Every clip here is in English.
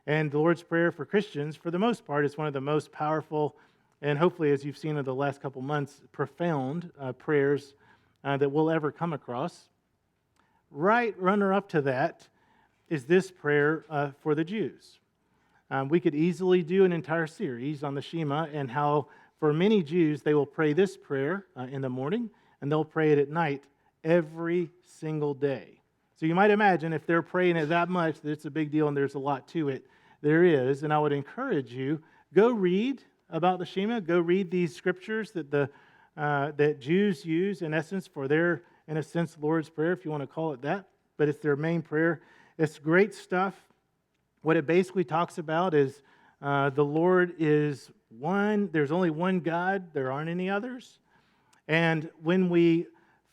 And the Lord's Prayer for Christians, for the most part, is one of the most powerful and hopefully, as you've seen in the last couple months, profound prayers that we'll ever come across. Right runner-up to that is this prayer for the Jews. We could easily do an entire series on the Shema and how, for many Jews, they will pray this prayer in the morning, and they'll pray it at night every single day. So you might imagine if they're praying it that much, that it's a big deal and there's a lot to it. There is, and I would encourage you, go read about the Shema. Go read these scriptures that Jews use, in essence, for their, in a sense, Lord's Prayer, if you want to call it that. But it's their main prayer. It's great stuff. What it basically talks about is the Lord is one. There's only one God. There aren't any others. And when we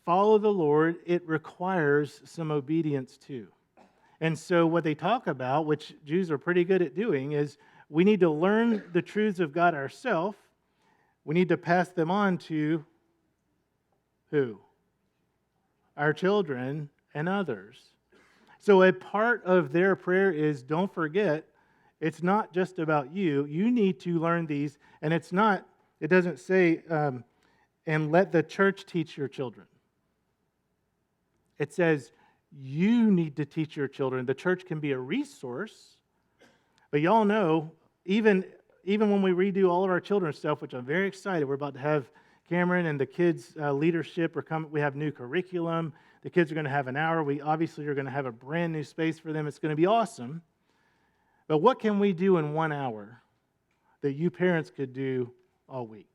follow the Lord, it requires some obedience too. And so what they talk about, which Jews are pretty good at doing, is we need to learn the truths of God ourselves. We need to pass them on to who? Our children and others. So a part of their prayer is, don't forget, it's not just about you. You need to learn these. And it doesn't say, and let the church teach your children. It says, you need to teach your children. The church can be a resource. But y'all know, even when we redo all of our children's stuff, which I'm very excited, we're about to have Cameron and the kids' leadership are coming. We have new curriculum. The kids are going to have an hour. We obviously are going to have a brand new space for them. It's going to be awesome. But what can we do in 1 hour that you parents could do all week?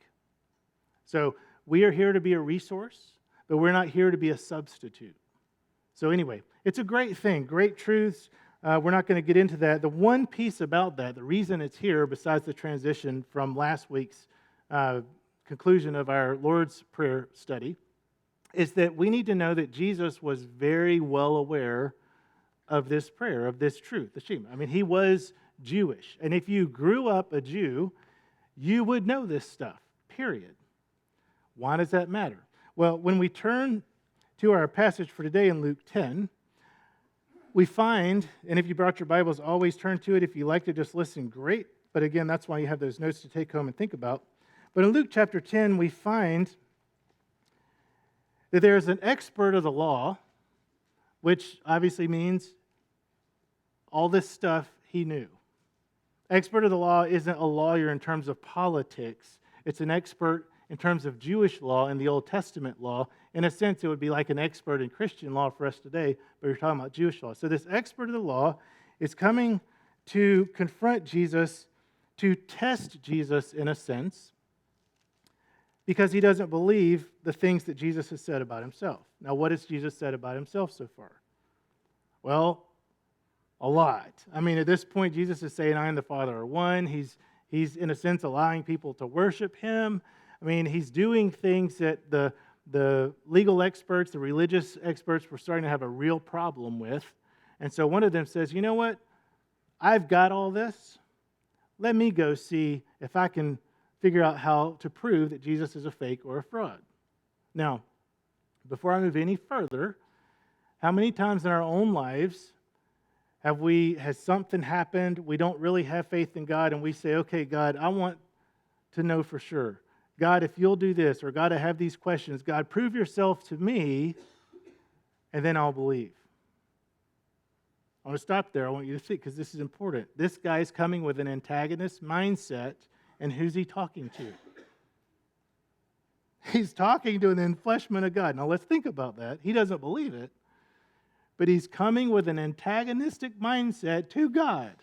So we are here to be a resource, but we're not here to be a substitute. So anyway, it's a great thing, great truths. We're not going to get into that. The one piece about that, the reason it's here, besides the transition from last week's conclusion of our Lord's Prayer study, is that we need to know that Jesus was very well aware of this prayer, of this truth, the Shema. I mean, he was Jewish. And if you grew up a Jew, you would know this stuff, period. Why does that matter? Well, when we turn to our passage for today in Luke 10, we find, and if you brought your Bibles, always turn to it. If you like to just listen, great. But again, that's why you have those notes to take home and think about. But in Luke chapter 10, we find that there is an expert of the law, which obviously means all this stuff he knew. Expert of the law isn't a lawyer in terms of politics. It's an expert in terms of Jewish law and the Old Testament law. In a sense, it would be like an expert in Christian law for us today, but we're talking about Jewish law. So this expert of the law is coming to confront Jesus, to test Jesus in a sense, because he doesn't believe the things that Jesus has said about himself. Now, what has Jesus said about himself so far? Well, a lot. I mean, at this point, Jesus is saying, I and the Father are one. He's in a sense, allowing people to worship him. I mean, he's doing things that the legal experts, the religious experts were starting to have a real problem with. And so one of them says, you know what? I've got all this. Let me go see if I can figure out how to prove that Jesus is a fake or a fraud. Now, before I move any further, how many times in our own lives has something happened, we don't really have faith in God, and we say, okay, God, I want to know for sure. God, if you'll do this, or God, I have these questions. God, prove yourself to me, and then I'll believe. I want to stop there. I want you to see, because this is important. This guy's coming with an antagonist mindset, and who's he talking to? He's talking to an enfleshment of God. Now, let's think about that. He doesn't believe it, but he's coming with an antagonistic mindset to God.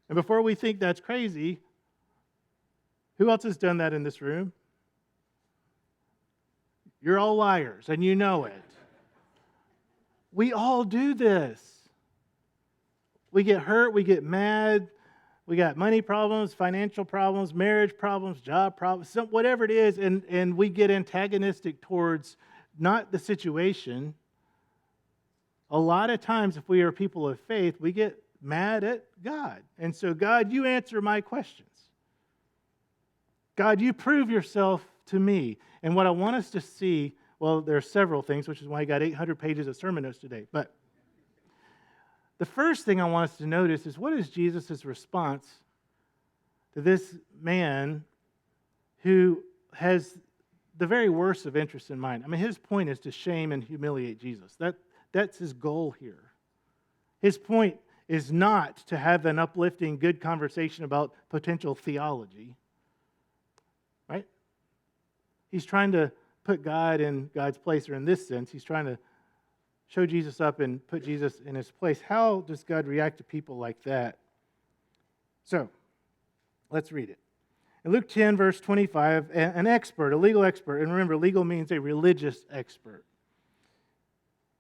And before we think that's crazy, who else has done that in this room? You're all liars, and you know it. We all do this. We get hurt, we get mad, we got money problems, financial problems, marriage problems, job problems, whatever it is, and we get antagonistic towards not the situation. A lot of times, if we are people of faith, we get mad at God. And so, God, you answer my questions. God, you prove yourself to me. And what I want us to see, well, there are several things, which is why I got 800 pages of sermon notes today. But The first thing I want us to notice is, what is Jesus' response to this man who has the very worst of interests in mind? I mean, his point is to shame and humiliate Jesus. That's his goal here. His point is not to have an uplifting, good conversation about potential theology, right? He's trying to put God in God's place, or in this sense, he's trying to show Jesus up and put Jesus in his place. How does God react to people like that? So, let's read it. In Luke 10, verse 25, an expert, a legal expert, and remember, legal means a religious expert.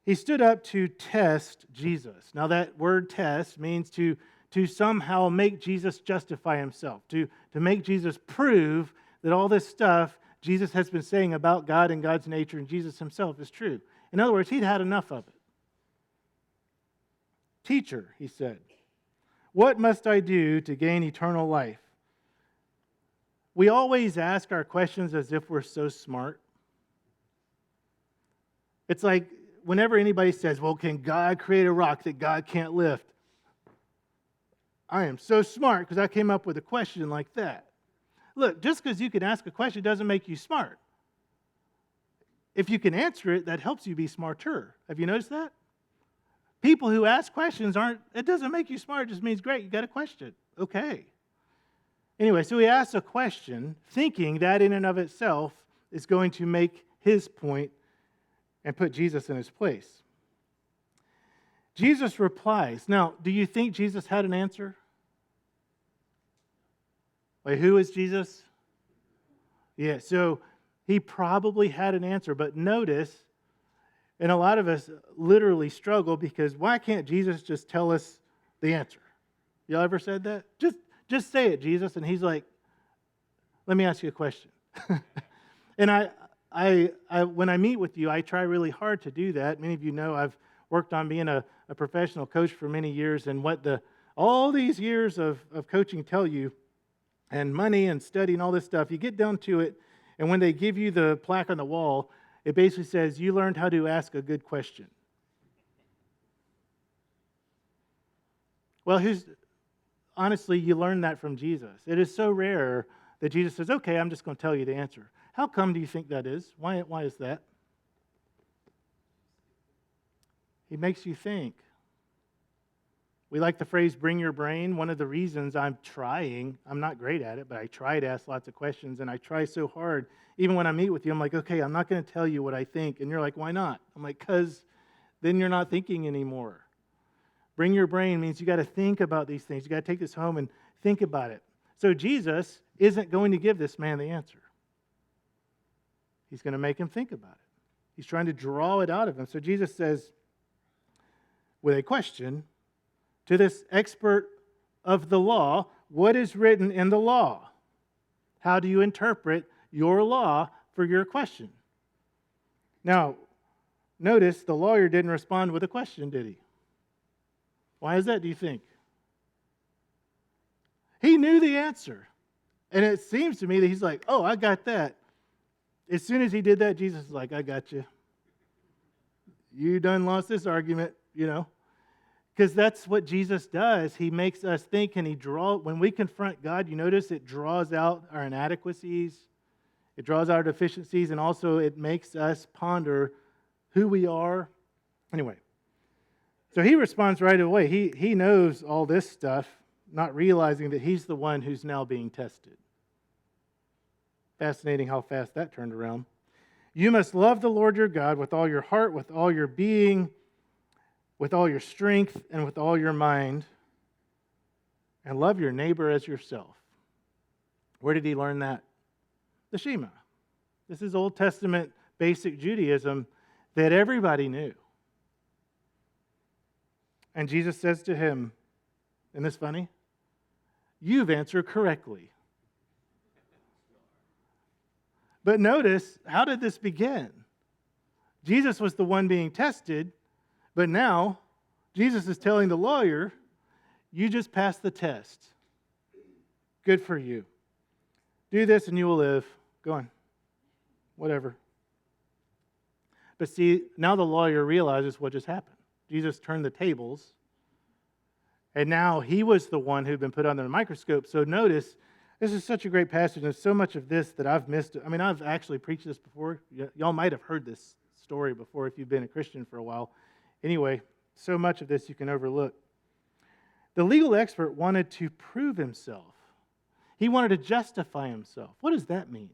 He stood up to test Jesus. Now, that word test means to somehow make Jesus justify himself, to make Jesus prove that all this stuff Jesus has been saying about God and God's nature and Jesus himself is true. In other words, he'd had enough of it. Teacher, he said, what must I do to gain eternal life? We always ask our questions as if we're so smart. It's like whenever anybody says, well, can God create a rock that God can't lift? I am so smart because I came up with a question like that. Look, just because you can ask a question doesn't make you smart. If you can answer it, that helps you be smarter. Have you noticed that? People who ask questions it doesn't make you smart, it just means, great, you got a question. Okay. Anyway, so he asks a question, thinking that in and of itself is going to make his point and put Jesus in his place. Jesus replies. Now, do you think Jesus had an answer? Wait, who is Jesus? Yeah, so he probably had an answer, but notice, and a lot of us literally struggle because why can't Jesus just tell us the answer? Y'all ever said that? Just say it, Jesus. And he's like, let me ask you a question. And I when I meet with you, I try really hard to do that. Many of you know I've worked on being a professional coach for many years, and what all these years of coaching tell you, and money and study and all this stuff, you get down to it, and when they give you the plaque on the wall, it basically says, you learned how to ask a good question. Well, honestly, you learned that from Jesus. It is so rare that Jesus says, okay, I'm just going to tell you the answer. How come do you think that is? Why is that? He makes you think. We like the phrase, bring your brain. One of the reasons I'm not great at it, but I try to ask lots of questions, and I try so hard. Even when I meet with you, I'm like, okay, I'm not going to tell you what I think. And you're like, why not? I'm like, because then you're not thinking anymore. Bring your brain means you got to think about these things. You got to take this home and think about it. So Jesus isn't going to give this man the answer. He's going to make him think about it. He's trying to draw it out of him. So Jesus says, with a question, to this expert of the law, what is written in the law? How do you interpret your law for your question? Now, notice the lawyer didn't respond with a question, did he? Why is that, do you think? He knew the answer. And it seems to me that he's like, oh, I got that. As soon as he did that, Jesus is like, I got you. You done lost this argument, Because that's what Jesus does. He makes us think, and when we confront God, you notice it draws out our inadequacies, it draws out our deficiencies, and also it makes us ponder who we are. Anyway, so he responds right away. He knows all this stuff, not realizing that he's the one who's now being tested. Fascinating how fast that turned around. You must love the Lord your God with all your heart, with all your being, with all your strength, and with all your mind, and love your neighbor as yourself. Where did he learn that? The Shema. This is Old Testament basic Judaism that everybody knew. And Jesus says to him, isn't this funny? You've answered correctly. But notice, how did this begin? Jesus was the one being tested, but now Jesus is telling the lawyer, you just passed the test. Good for you. Do this and you will live. Go on. Whatever. But see, now the lawyer realizes what just happened. Jesus turned the tables And now he was the one who'd been put under the microscope. So notice, this is such a great passage. There's so much of this that I've missed. I mean, I've actually preached this before. Y'all might have heard this story before if you've been a Christian for a while. Anyway, so much of this you can overlook. The legal expert wanted to prove himself. He wanted to justify himself. What does that mean?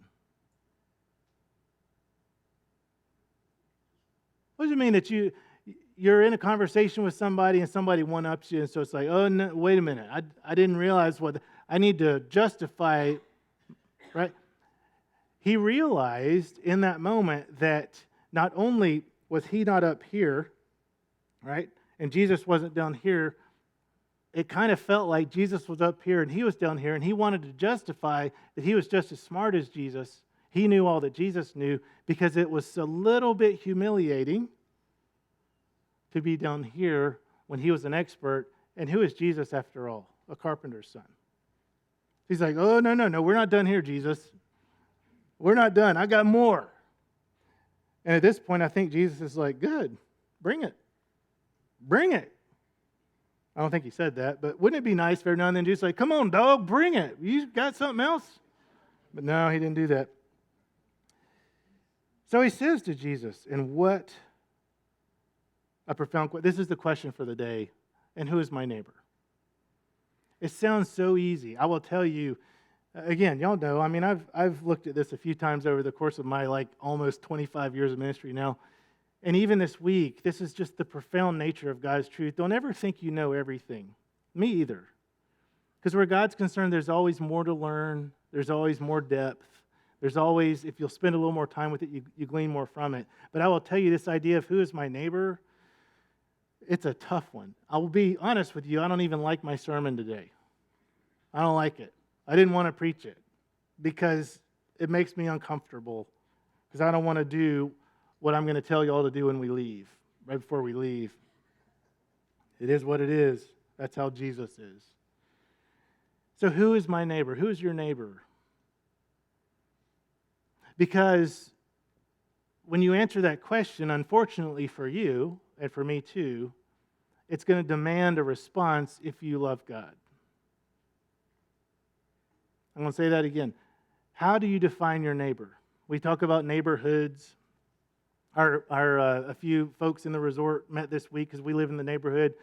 What does it mean that you're in a conversation with somebody and somebody one-ups you, and so it's like, oh, no, wait a minute, I didn't realize what, I need to justify, right? He realized in that moment that not only was he not up here, right, and Jesus wasn't down here, it kind of felt like Jesus was up here and he was down here, and he wanted to justify that he was just as smart as Jesus. He knew all that Jesus knew, because it was a little bit humiliating to be down here when he was an expert. And who is Jesus after all? A carpenter's son. He's like, oh, no, we're not done here, Jesus. We're not done. I got more. And at this point, I think Jesus is like, good, bring it. Bring it. I don't think he said that, but wouldn't it be nice if every now and then Jesus like, come on, dog, bring it. You got something else? But no, he didn't do that. So he says to Jesus, and what a profound question. This is the question for the day. And who is my neighbor? It sounds so easy. I will tell you, again, y'all know, I mean, I've looked at this a few times over the course of my almost 25 years of ministry now. And even this week, this is just the profound nature of God's truth. Don't ever think you know everything. Me either. Because where God's concerned, there's always more to learn. There's always more depth. There's always, if you'll spend a little more time with it, you glean more from it. But I will tell you, this idea of who is my neighbor, it's a tough one. I will be honest with you, I don't even like my sermon today. I don't like it. I didn't want to preach it because it makes me uncomfortable, because I don't want to do what I'm going to tell you all to do when we leave, right before we leave. It is what it is. That's how Jesus is. So who is my neighbor? Who is your neighbor? Because when you answer that question, unfortunately for you, and for me too, it's going to demand a response if you love God. I'm going to say that again. How do you define your neighbor? We talk about neighborhoods. A few folks in the resort met this week because we live in the neighborhood.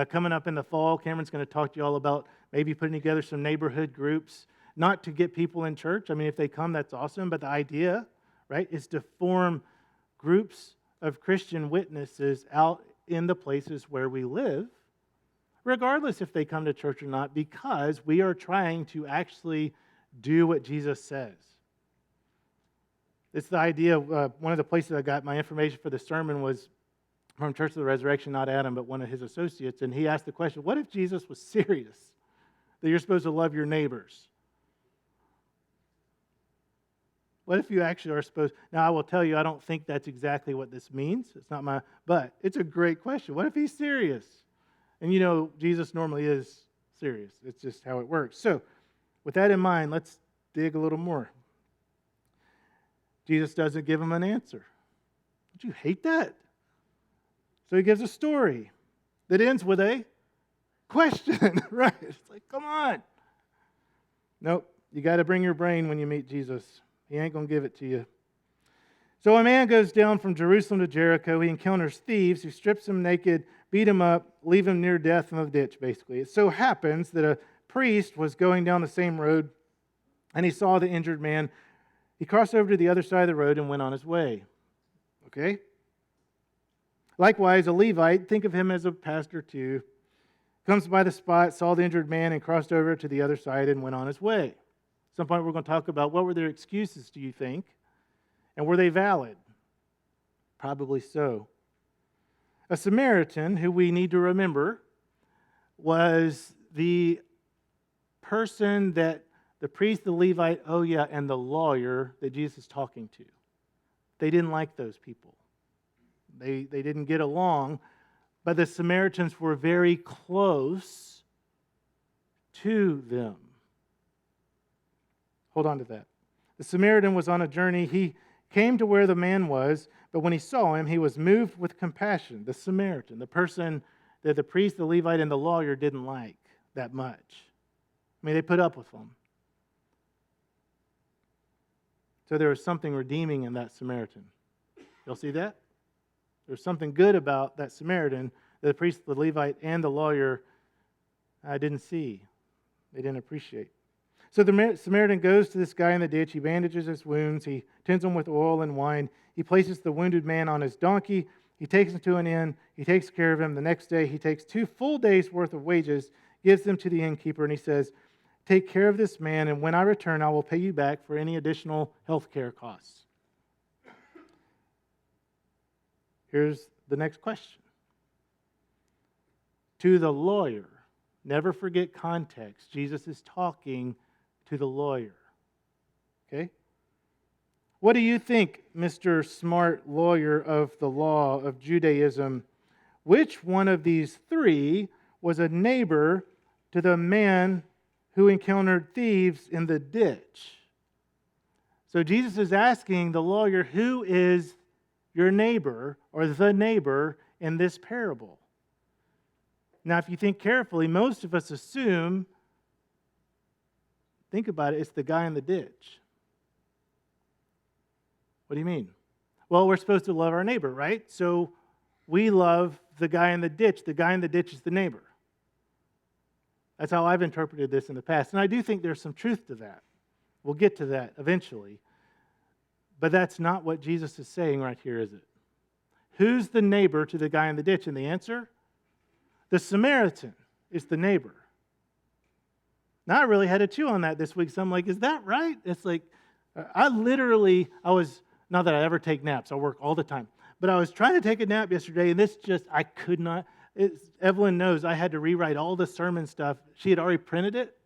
Coming up in the fall, Cameron's going to talk to you all about maybe putting together some neighborhood groups, not to get people in church. I mean, if they come, that's awesome. But the idea, right, is to form groups of Christian witnesses out in the places where we live, regardless if they come to church or not, because we are trying to actually do what Jesus says. It's the idea of one of the places I got my information for the sermon was from Church of the Resurrection, not Adam, but one of his associates, and he asked the question, what if Jesus was serious that you're supposed to love your neighbors? What if you actually are supposed... Now, I will tell you, I don't think that's exactly what this means. It's not my... But it's a great question. What if he's serious? And you know, Jesus normally is serious. It's just how it works. So, with that in mind, let's dig a little more. Jesus doesn't give him an answer. Don't you hate that? So he gives a story that ends with a question, right? It's like, come on. Nope, you got to bring your brain when you meet Jesus. He ain't going to give it to you. So a man goes down from Jerusalem to Jericho. He encounters thieves who strips him naked, beat him up, leave him near death in the ditch, basically. It so happens that a priest was going down the same road, and he saw the injured man. He crossed over to the other side of the road and went on his way. Okay? Likewise, a Levite, think of him as a pastor too, comes by the spot, saw the injured man, and crossed over to the other side and went on his way. At some point we're going to talk about what were their excuses, do you think? And were they valid? Probably so. A Samaritan, who we need to remember, was the person that the priest, the Levite, and the lawyer that Jesus is talking to. They didn't like those people. They didn't get along, but the Samaritans were very close to them. Hold on to that. The Samaritan was on a journey. He came to where the man was, but when he saw him, he was moved with compassion. The Samaritan, the person that the priest, the Levite, and the lawyer didn't like that much. I mean, they put up with them. So there was something redeeming in that Samaritan. You'll see that? There's something good about that Samaritan that the priest, the Levite, and the lawyer didn't see. They didn't appreciate. So the Samaritan goes to this guy in the ditch. He bandages his wounds. He tends him with oil and wine. He places the wounded man on his donkey. He takes him to an inn. He takes care of him. The next day, he takes 2 full days' worth of wages, gives them to the innkeeper, and he says, "Take care of this man, and when I return, I will pay you back for any additional health care costs." Here's the next question. To the lawyer, never forget context. Jesus is talking to the lawyer. Okay? What do you think, Mr. Smart Lawyer of the law of Judaism? Which one of these 3 was a neighbor to the man who encountered thieves in the ditch? So Jesus is asking the lawyer, who is your neighbor or the neighbor in this parable? Now, if you think carefully, most of us assume, think about it, it's the guy in the ditch. What do you mean? Well, we're supposed to love our neighbor, right? So we love the guy in the ditch. The guy in the ditch is the neighbor. That's how I've interpreted this in the past. And I do think there's some truth to that. We'll get to that eventually. But that's not what Jesus is saying right here, is it? Who's the neighbor to the guy in the ditch? And the answer? The Samaritan is the neighbor. Now, I really had to chew on that this week. So I'm like, is that right? It's like, I was, not that I ever take naps. I work all the time. But I was trying to take a nap yesterday, and I could not. Evelyn knows I had to rewrite all the sermon stuff. She had already printed it.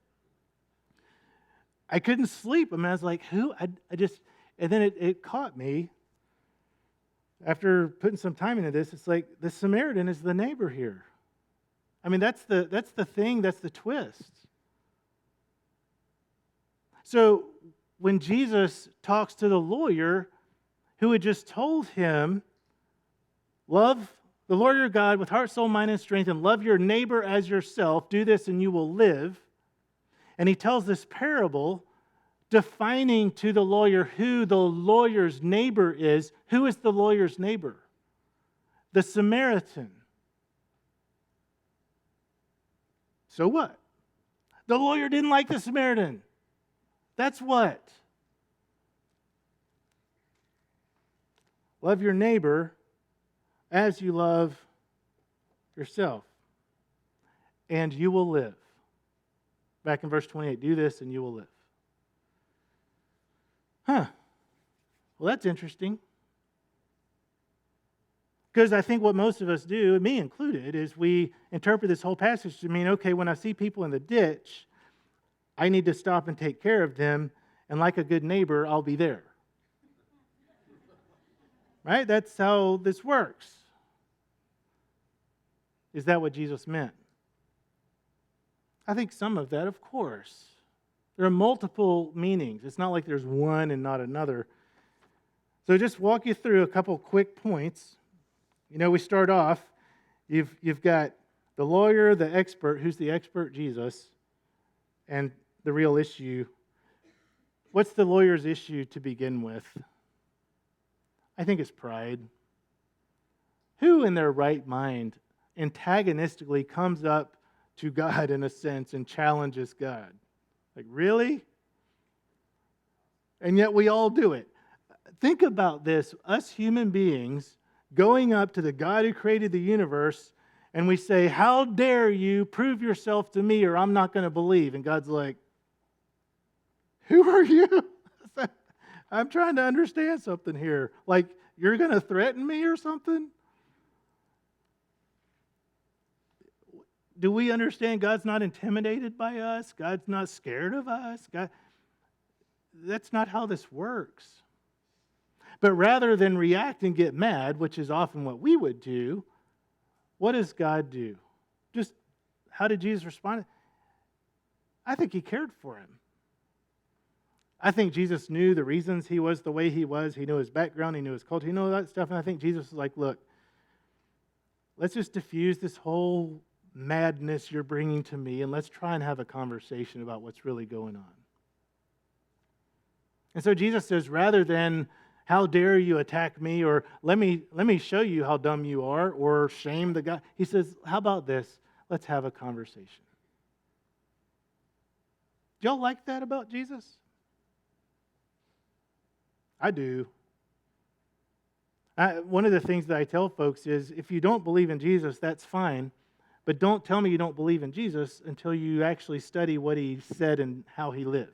I couldn't sleep. I mean, I was like, who? And then it caught me. After putting some time into this, it's like the Samaritan is the neighbor here. I mean, that's the thing, that's the twist. So when Jesus talks to the lawyer who had just told him, love the Lord your God with heart, soul, mind, and strength, and love your neighbor as yourself, do this and you will live. And he tells this parable defining to the lawyer who the lawyer's neighbor is. Who is the lawyer's neighbor? The Samaritan. So what? The lawyer didn't like the Samaritan. That's what? Love your neighbor as you love yourself, and you will live. Back in verse 28, do this and you will live. Well, that's interesting. Because I think what most of us do, me included, is we interpret this whole passage to mean, okay, when I see people in the ditch, I need to stop and take care of them, and like a good neighbor, I'll be there. Right? That's how this works. Is that what Jesus meant? I think some of that, of course. There are multiple meanings. It's not like there's one and not another. So just walk you through a couple quick points. You know, we start off, you've got the lawyer, the expert. Who's the expert? Jesus. And the real issue. What's the lawyer's issue to begin with? I think it's pride. Who in their right mind antagonistically comes up to God in a sense and challenges God? Like, really? And yet we all do it. Think about this, us human beings going up to the God who created the universe, and we say, how dare you prove yourself to me or I'm not going to believe. And God's like, who are you? I'm trying to understand something here. Like, you're going to threaten me or something? Do we understand God's not intimidated by us? God's not scared of us? That's not how this works. But rather than react and get mad, which is often what we would do, what does God do? Just how did Jesus respond? I think he cared for him. I think Jesus knew the reasons he was the way he was. He knew his background. He knew his culture. He knew that stuff. And I think Jesus was like, look, let's just diffuse this whole madness you're bringing to me, and let's try and have a conversation about what's really going on. And so Jesus says, rather than, how dare you attack me, or let me show you how dumb you are, or shame the guy, he says, how about this? Let's have a conversation. Do y'all like that about Jesus? I do. One of the things that I tell folks is, if you don't believe in Jesus, that's fine, but don't tell me you don't believe in Jesus until you actually study what he said and how he lived.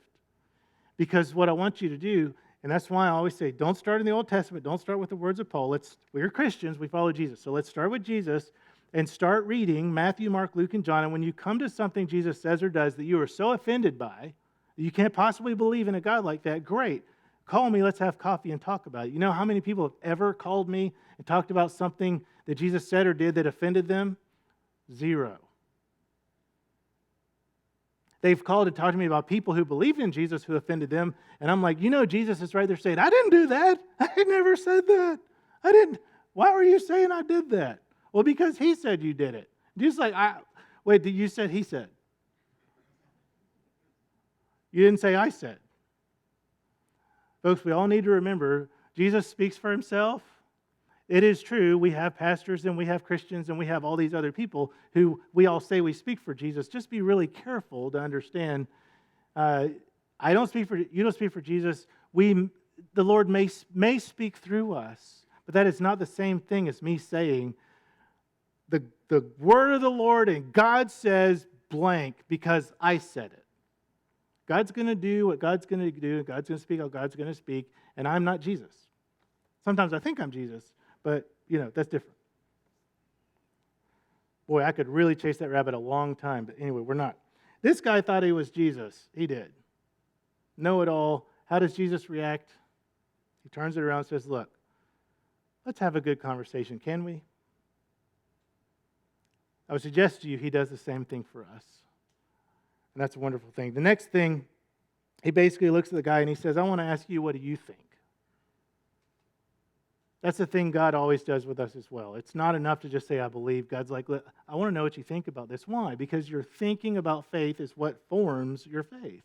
Because what I want you to do, and that's why I always say, don't start in the Old Testament, don't start with the words of Paul. We're Christians, we follow Jesus. So let's start with Jesus and start reading Matthew, Mark, Luke, and John. And when you come to something Jesus says or does that you are so offended by, that you can't possibly believe in a God like that, great. Call me, let's have coffee and talk about it. You know how many people have ever called me and talked about something that Jesus said or did that offended them? Zero. They've called to talk to me about people who believed in Jesus who offended them, and I'm like, Jesus is right there saying, I didn't do that. I never said that. I didn't. Why were you saying I did that? Well, because he said you did it. Just like, wait, you said he said. You didn't say I said. Folks, we all need to remember, Jesus speaks for himself. It is true, we have pastors and we have Christians and we have all these other people who we all say we speak for Jesus. Just be really careful to understand. I don't speak for, you don't speak for Jesus. The Lord may speak through us, but that is not the same thing as me saying the word of the Lord and God says blank because I said it. God's going to do what God's going to do, and God's going to speak how God's going to speak, and I'm not Jesus. Sometimes I think I'm Jesus. But, that's different. Boy, I could really chase that rabbit a long time. But anyway, we're not. This guy thought he was Jesus. He did. Know it all. How does Jesus react? He turns it around and says, look, let's have a good conversation, can we? I would suggest to you he does the same thing for us. And that's a wonderful thing. The next thing, he basically looks at the guy and he says, I want to ask you, what do you think? That's the thing God always does with us as well. It's not enough to just say, I believe. God's like, I want to know what you think about this. Why? Because your thinking about faith is what forms your faith.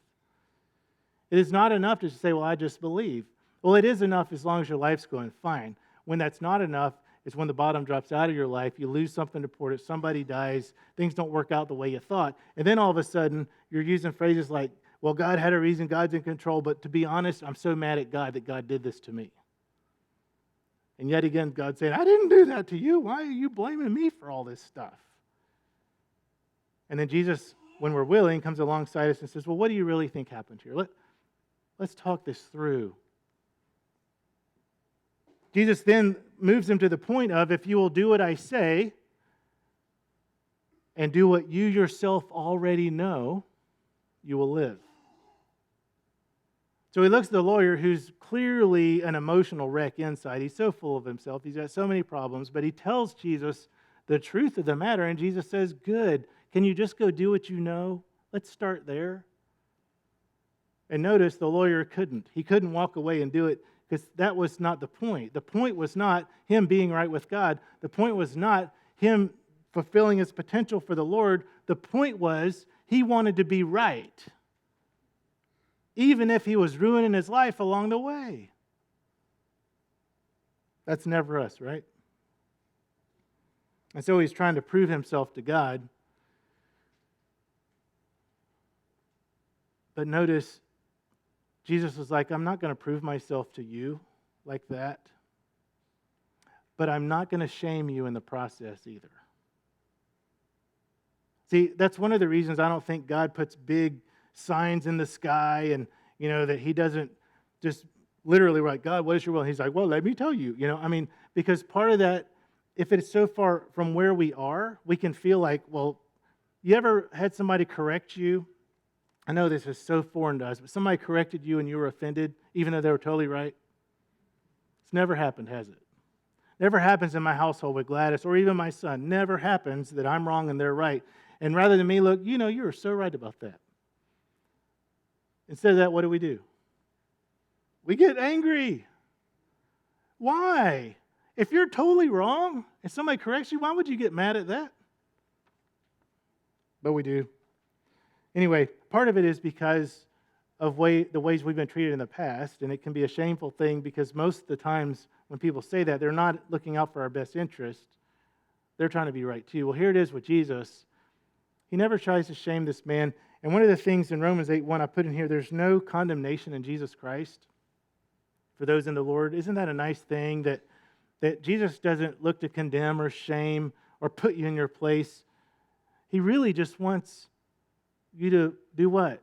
It is not enough to just say, well, I just believe. Well, it is enough as long as your life's going fine. When that's not enough is when the bottom drops out of your life, you lose something important, somebody dies, things don't work out the way you thought, and then all of a sudden, you're using phrases like, well, God had a reason, God's in control, but to be honest, I'm so mad at God that God did this to me. And yet again, God's saying, I didn't do that to you. Why are you blaming me for all this stuff? And then Jesus, when we're willing, comes alongside us and says, well, what do you really think happened here? Let's talk this through. Jesus then moves him to the point of, if you will do what I say and do what you yourself already know, you will live. So he looks at the lawyer who's clearly an emotional wreck inside. He's so full of himself. He's got so many problems. But he tells Jesus the truth of the matter. And Jesus says, good. Can you just go do what you know? Let's start there. And notice the lawyer couldn't. He couldn't walk away and do it because that was not the point. The point was not him being right with God. The point was not him fulfilling his potential for the Lord. The point was he wanted to be right, even if he was ruining his life along the way. That's never us, right? And so he's trying to prove himself to God. But notice, Jesus was like, I'm not going to prove myself to you like that, but I'm not going to shame you in the process either. See, that's one of the reasons I don't think God puts big signs in the sky and, that he doesn't just literally write, God, what is your will? And he's like, well, let me tell you. Because part of that, if it's so far from where we are, we can feel like, well, you ever had somebody correct you? I know this is so foreign to us, but somebody corrected you and you were offended, even though they were totally right? It's never happened, has it? Never happens in my household with Gladys or even my son. Never happens that I'm wrong and they're right. And rather than me look, you were so right about that. Instead of that, what do? We get angry. Why? If you're totally wrong and somebody corrects you, why would you get mad at that? But we do. Anyway, part of it is because of the ways we've been treated in the past, and it can be a shameful thing because most of the times when people say that, they're not looking out for our best interest. They're trying to be right too. Well, here it is with Jesus. He never tries to shame this man. And one of the things in Romans 8:1 I put in here, there's no condemnation in Jesus Christ for those in the Lord. Isn't that a nice thing that Jesus doesn't look to condemn or shame or put you in your place? He really just wants you to do what?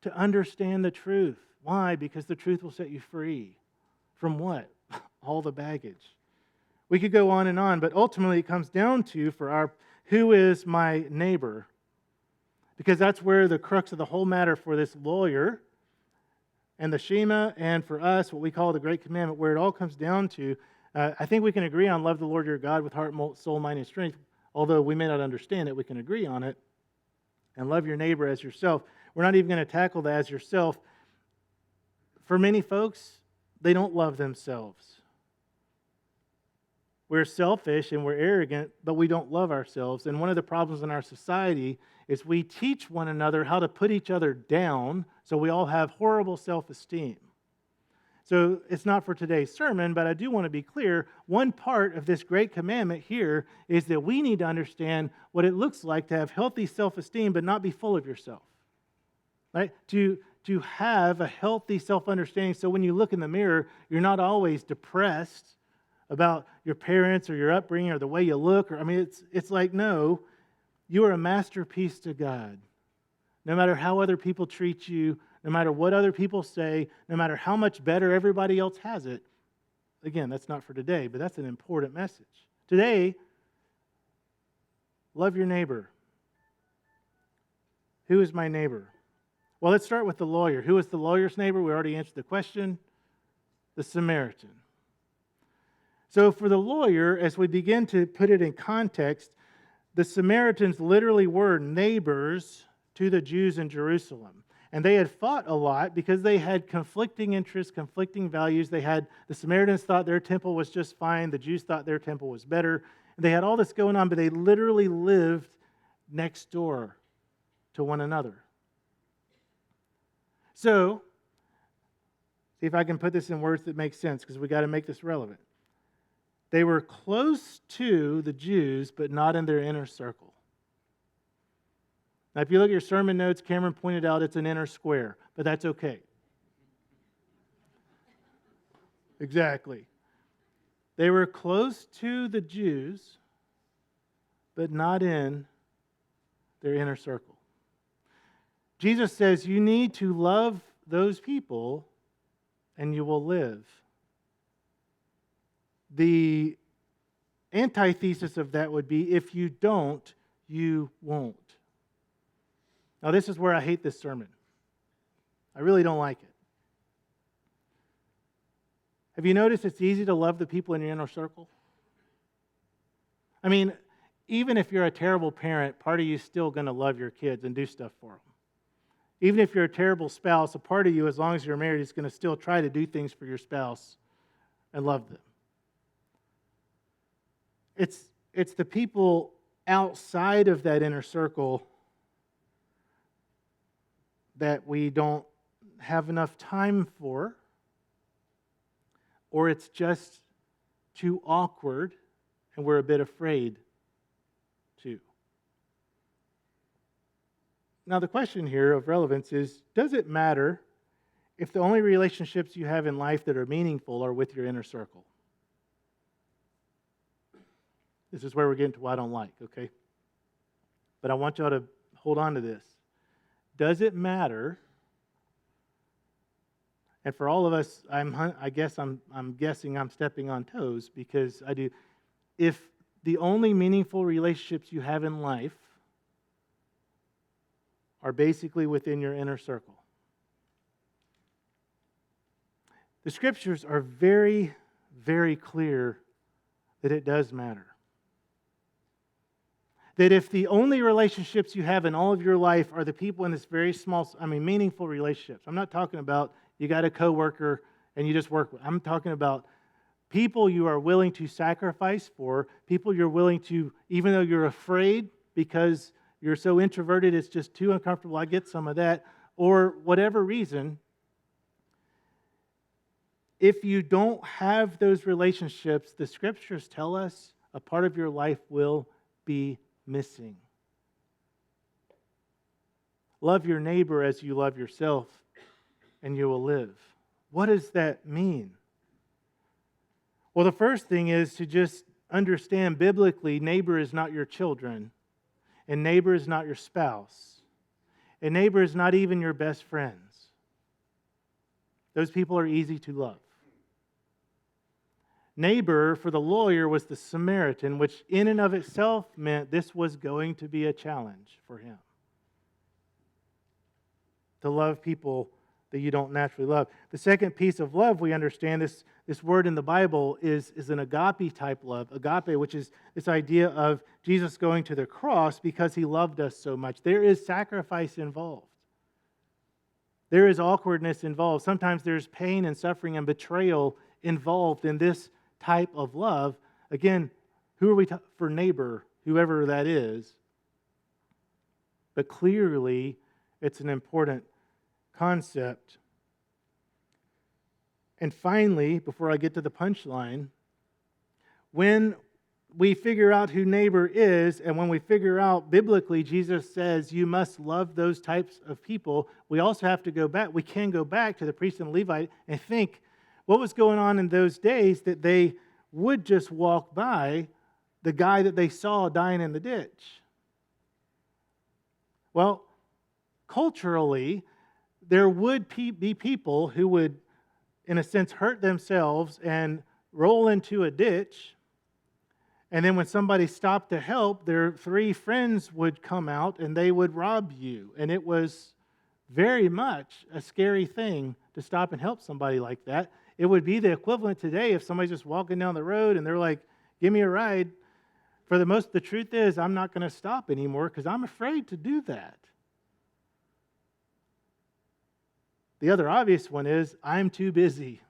To understand the truth. Why? Because the truth will set you free. From what? All the baggage. We could go on, but ultimately it comes down to, who is my neighbor? Because that's where the crux of the whole matter for this lawyer and the Shema, and for us, what we call the Great Commandment, where it all comes down to, I think we can agree on love the Lord your God with heart, soul, mind, and strength. Although we may not understand it, we can agree on it. And love your neighbor as yourself. We're not even going to tackle that as yourself. For many folks, they don't love themselves. We're selfish and we're arrogant, but we don't love ourselves. And one of the problems in our society is we teach one another how to put each other down, so we all have horrible self-esteem. So it's not for today's sermon, but I do want to be clear. One part of this great commandment here is that we need to understand what it looks like to have healthy self-esteem, but not be full of yourself. Right? To have a healthy self-understanding, so when you look in the mirror, you're not always depressed about your parents or your upbringing or the way you look. It's like, no, you are a masterpiece to God. No matter how other people treat you, no matter what other people say, no matter how much better everybody else has it. Again, that's not for today, but that's an important message. Today, love your neighbor. Who is my neighbor? Well, let's start with the lawyer. Who is the lawyer's neighbor? We already answered the question. The Samaritan. So for the lawyer, as we begin to put it in context, the Samaritans literally were neighbors to the Jews in Jerusalem. And they had fought a lot because they had conflicting interests, conflicting values. The Samaritans thought their temple was just fine. The Jews thought their temple was better. And they had all this going on, but they literally lived next door to one another. So, see if I can put this in words that make sense, because we got to make this relevant. They were close to the Jews, but not in their inner circle. Now, if you look at your sermon notes, Cameron pointed out it's an inner square, but that's okay. Exactly. They were close to the Jews, but not in their inner circle. Jesus says you need to love those people and you will live. The antithesis of that would be if you don't, you won't. Now, this is where I hate this sermon. I really don't like it. Have you noticed it's easy to love the people in your inner circle? Even if you're a terrible parent, part of you is still going to love your kids and do stuff for them. Even if you're a terrible spouse, a part of you, as long as you're married, is going to still try to do things for your spouse and love them. It's the people outside of that inner circle that we don't have enough time for, or it's just too awkward and we're a bit afraid to. Now, the question here of relevance is, does it matter if the only relationships you have in life that are meaningful are with your inner circle? This is where we're getting to what I don't like, okay? But I want y'all to hold on to this. Does it matter? And for all of us, I'm guessing I'm stepping on toes because I do. If the only meaningful relationships you have in life are basically within your inner circle. The scriptures are very, very clear that it does matter. That if the only relationships you have in all of your life are the people in this very small, meaningful relationships. I'm not talking about you got a coworker and you just work with. I'm talking about people you are willing to sacrifice for, people you're willing to, even though you're afraid because you're so introverted, it's just too uncomfortable, I get some of that, or whatever reason, if you don't have those relationships, the scriptures tell us a part of your life will be missing. Love your neighbor as you love yourself, and you will live. What does that mean? Well, the first thing is to just understand biblically, neighbor is not your children, and neighbor is not your spouse, and neighbor is not even your best friends. Those people are easy to love. Neighbor for the lawyer was the Samaritan, which in and of itself meant this was going to be a challenge for him. To love people that you don't naturally love. The second piece of love we understand, this word in the Bible is an agape type love. Agape, which is this idea of Jesus going to the cross because he loved us so much. There is sacrifice involved. There is awkwardness involved. Sometimes there's pain and suffering and betrayal involved in this type of love. Again, who are we for neighbor, whoever that is? But clearly, it's an important concept. And finally, before I get to the punchline, when we figure out who neighbor is, and when we figure out biblically, Jesus says you must love those types of people, we also have to go back. We can go back to the priest and Levite and think, what was going on in those days that they would just walk by the guy that they saw dying in the ditch? Well, culturally, there would be people who would, in a sense, hurt themselves and roll into a ditch. And then when somebody stopped to help, their three friends would come out and they would rob you. And it was very much a scary thing to stop and help somebody like that. It would be the equivalent today if somebody's just walking down the road and they're like, give me a ride. The truth is, I'm not going to stop anymore because I'm afraid to do that. The other obvious one is, I'm too busy.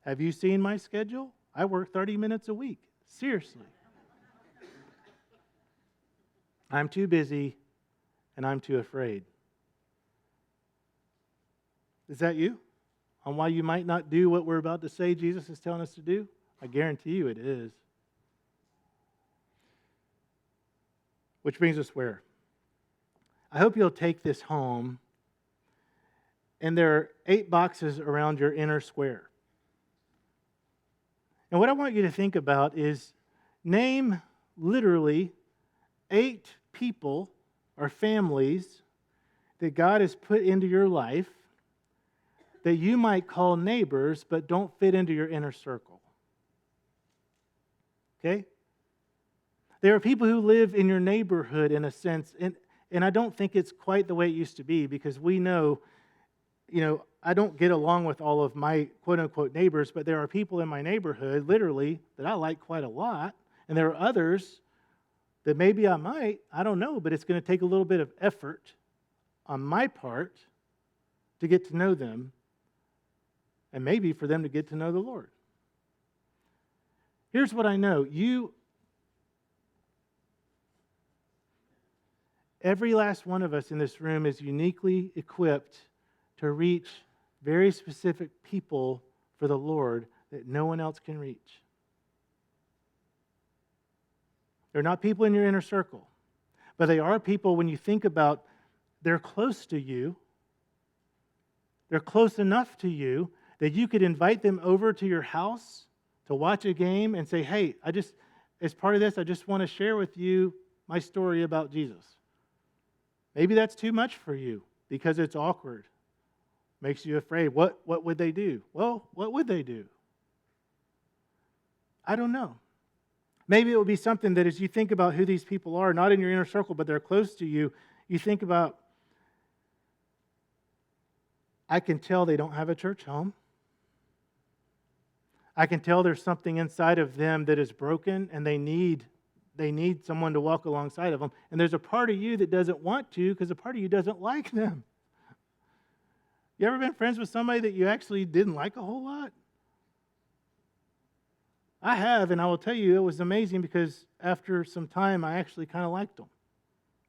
Have you seen my schedule? I work 30 minutes a week. Seriously. I'm too busy and I'm too afraid. Is that you? On why you might not do what we're about to say Jesus is telling us to do? I guarantee you it is. Which brings us where? I hope you'll take this home, and there are 8 boxes around your inner square. And what I want you to think about is name literally 8 people or families that God has put into your life that you might call neighbors but don't fit into your inner circle. Okay? There are people who live in your neighborhood in a sense, and I don't think it's quite the way it used to be because we know, I don't get along with all of my quote-unquote neighbors, but there are people in my neighborhood, literally, that I like quite a lot, and there are others that maybe I don't know, but it's going to take a little bit of effort on my part to get to know them, and maybe for them to get to know the Lord. Here's what I know. Every last one of us in this room is uniquely equipped to reach very specific people for the Lord that no one else can reach. They're not people in your inner circle, but they are people when you think about they're close to you. They're close enough to you that you could invite them over to your house to watch a game and say, hey, as part of this, I just want to share with you my story about Jesus. Maybe that's too much for you because it's awkward. Makes you afraid. What would they do? Well, what would they do? I don't know. Maybe it would be something that as you think about who these people are, not in your inner circle, but they're close to you, you think about, I can tell they don't have a church home. I can tell there's something inside of them that is broken and they need someone to walk alongside of them. And there's a part of you that doesn't want to because a part of you doesn't like them. You ever been friends with somebody that you actually didn't like a whole lot? I have, and I will tell you, it was amazing because after some time, I actually kind of liked them.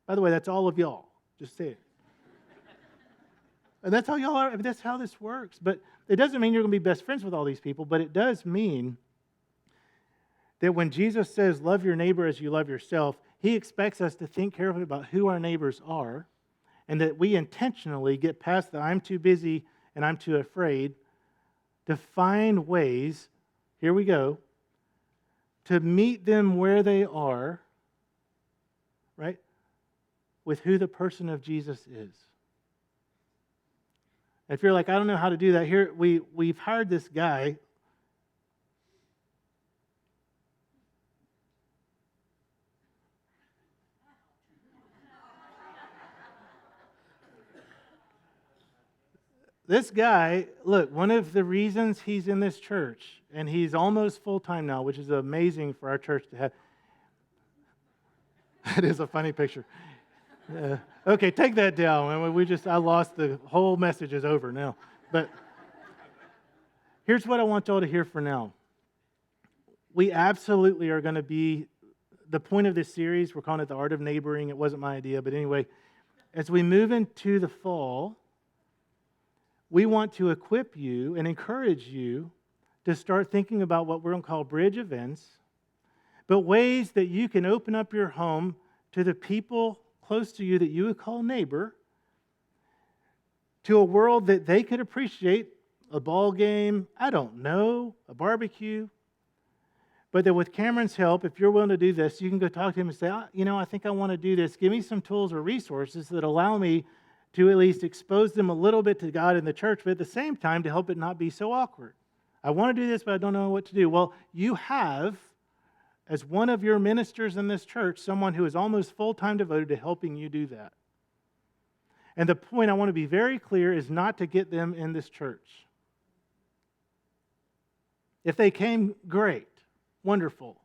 By the way, that's all of y'all. Just say it. And that's how y'all are. I mean, that's how this works. But it doesn't mean you're going to be best friends with all these people, but it does mean that when Jesus says, love your neighbor as you love yourself, he expects us to think carefully about who our neighbors are, and that we intentionally get past the I'm too busy and I'm too afraid to find ways, here we go, to meet them where they are, right, with who the person of Jesus is. If you're like, I don't know how to do that, here we've hired this guy. This guy, look, one of the reasons he's in this church, and he's almost full-time now, which is amazing for our church to have. That is a funny picture. Okay, take that down. I lost the whole message is over now. But here's what I want y'all to hear for now. We absolutely are going to be, the point of this series, we're calling it The Art of Neighboring. It wasn't my idea, but anyway, as we move into the fall, we want to equip you and encourage you to start thinking about what we're going to call bridge events, but ways that you can open up your home to the people close to you that you would call neighbor, to a world that they could appreciate, a ball game, I don't know, a barbecue, but that with Cameron's help, if you're willing to do this, you can go talk to him and say, I think I want to do this. Give me some tools or resources that allow me to at least expose them a little bit to God in the church, but at the same time to help it not be so awkward. I want to do this, but I don't know what to do. Well, you have, as one of your ministers in this church, someone who is almost full-time devoted to helping you do that. And the point I want to be very clear is not to get them in this church. If they came, great, wonderful.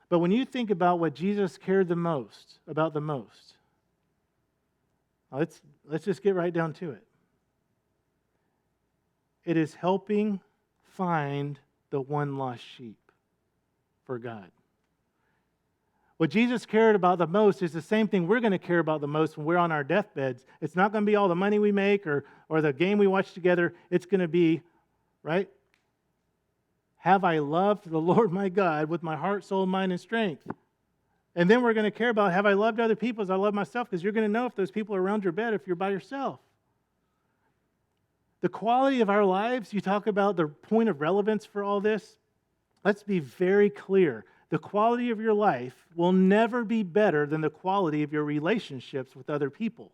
But when you think about what Jesus cared about the most, let's just get right down to it. It is helping find the one lost sheep for God. What Jesus cared about the most is the same thing we're going to care about the most when we're on our deathbeds. It's not going to be all the money we make or the game we watch together. It's going to be, right? Have I loved the Lord my God with my heart, soul, mind, and strength? And then we're going to care about, have I loved other people as I love myself? Because you're going to know if those people are around your bed if you're by yourself. The quality of our lives, you talk about the point of relevance for all this. Let's be very clear. The quality of your life will never be better than the quality of your relationships with other people.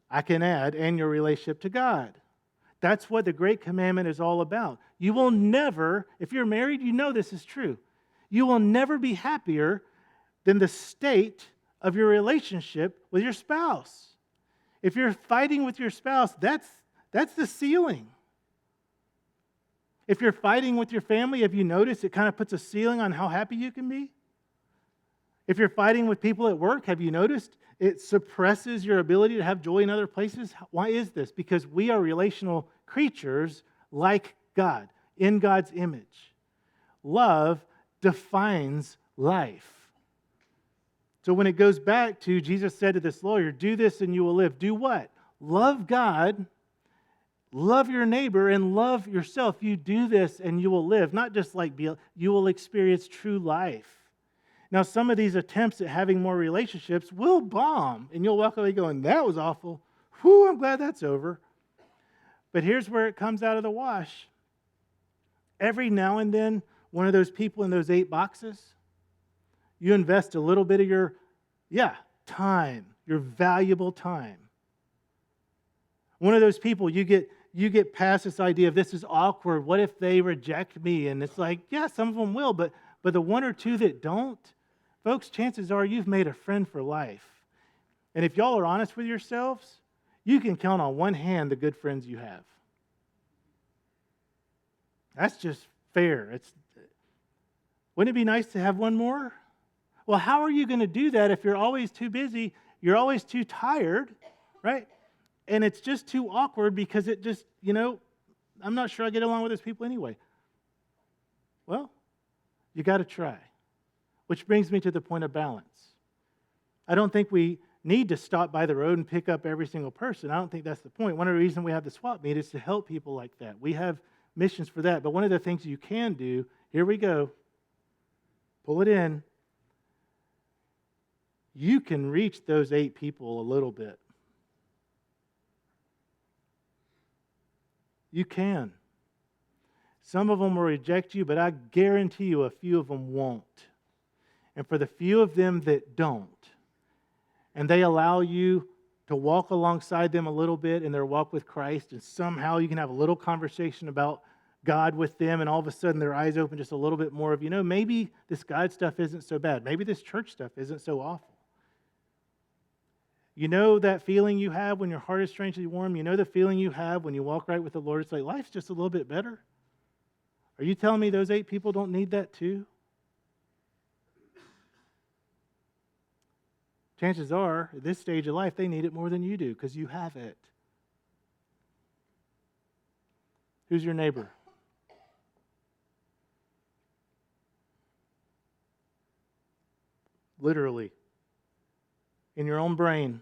I can add, and your relationship to God. That's what the Great Commandment is all about. You will never, if you're married, you know this is true. You will never be happier than the state of your relationship with your spouse. If you're fighting with your spouse, that's the ceiling. If you're fighting with your family, have you noticed it kind of puts a ceiling on how happy you can be? If you're fighting with people at work, have you noticed it suppresses your ability to have joy in other places? Why is this? Because we are relational creatures like God, in God's image. Love defines life. So when it goes back to Jesus said to this lawyer, do this and you will live. Do what? Love God, love your neighbor, and love yourself. You do this and you will live. Not just like you will experience true life. Now, some of these attempts at having more relationships will bomb, and you'll walk away going, that was awful. Whew, I'm glad that's over. But here's where it comes out of the wash. Every now and then, one of those people in those 8 boxes, you invest a little bit of your, time, your valuable time. One of those people, you get past this idea of this is awkward. What if they reject me? And it's like, yeah, some of them will, but the 1 or 2 that don't, folks, chances are you've made a friend for life. And if y'all are honest with yourselves, you can count on one hand the good friends you have. That's just fair. Wouldn't it be nice to have one more? Well, how are you going to do that if you're always too busy, you're always too tired, right? And it's just too awkward because it just, I'm not sure I get along with those people anyway. Well, you got to try. Which brings me to the point of balance. I don't think we need to stop by the road and pick up every single person. I don't think that's the point. One of the reasons we have the swap meet is to help people like that. We have missions for that. But one of the things you can do, here we go, pull it in. You can reach those 8 people a little bit. You can. Some of them will reject you, but I guarantee you a few of them won't. And for the few of them that don't, and they allow you to walk alongside them a little bit in their walk with Christ, and somehow you can have a little conversation about God with them, and all of a sudden their eyes open just a little bit more of, maybe this God stuff isn't so bad. Maybe this church stuff isn't so awful. You know that feeling you have when your heart is strangely warm? You know the feeling you have when you walk right with the Lord? It's like life's just a little bit better. Are you telling me those 8 people don't need that too? Chances are, at this stage of life, they need it more than you do because you have it. Who's your neighbor? Literally. In your own brain.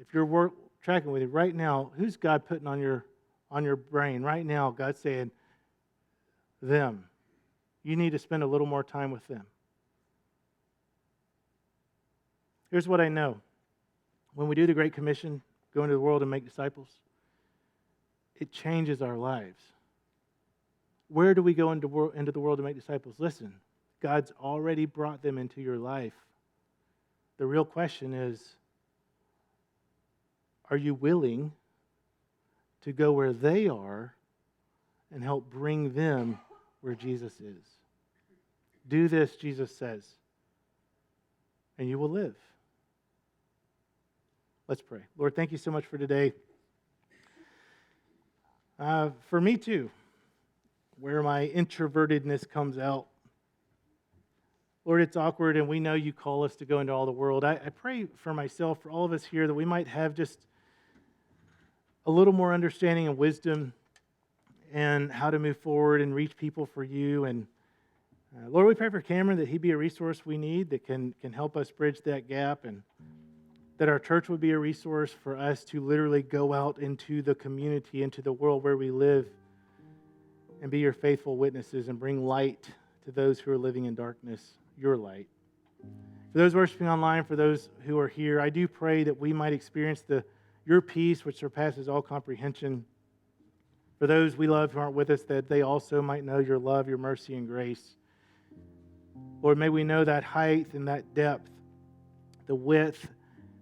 If you're tracking with it right now, who's God putting on your brain? Right now, God's saying, them. You need to spend a little more time with them. Here's what I know. When we do the Great Commission, go into the world and make disciples, it changes our lives. Where do we go into the world to make disciples? Listen, God's already brought them into your life. The real question is, are you willing to go where they are and help bring them where Jesus is? Do this, Jesus says, and you will live. Let's pray. Lord, thank you so much for today. For me too, where my introvertedness comes out. Lord, it's awkward, and we know you call us to go into all the world. I pray for myself, for all of us here, that we might have just a little more understanding and wisdom and how to move forward and reach people for you. And Lord, we pray for Cameron that he be a resource we need that can help us bridge that gap, and that our church would be a resource for us to literally go out into the community, into the world where we live, and be your faithful witnesses and bring light to those who are living in darkness, your light. For those worshiping online, for those who are here, I do pray that we might experience your peace, which surpasses all comprehension. For those we love who aren't with us, that they also might know your love, your mercy, and grace. Lord, may we know that height and that depth, the width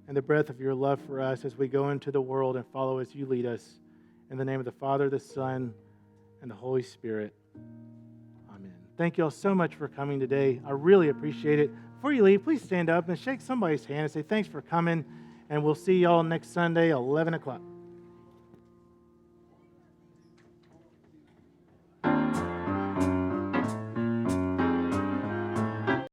and the breadth of your love for us as we go into the world and follow as you lead us. In the name of the Father, the Son, and the Holy Spirit. Amen. Thank you all so much for coming today. I really appreciate it. Before you leave, please stand up and shake somebody's hand and say thanks for coming. And we'll see you all next Sunday, 11 o'clock.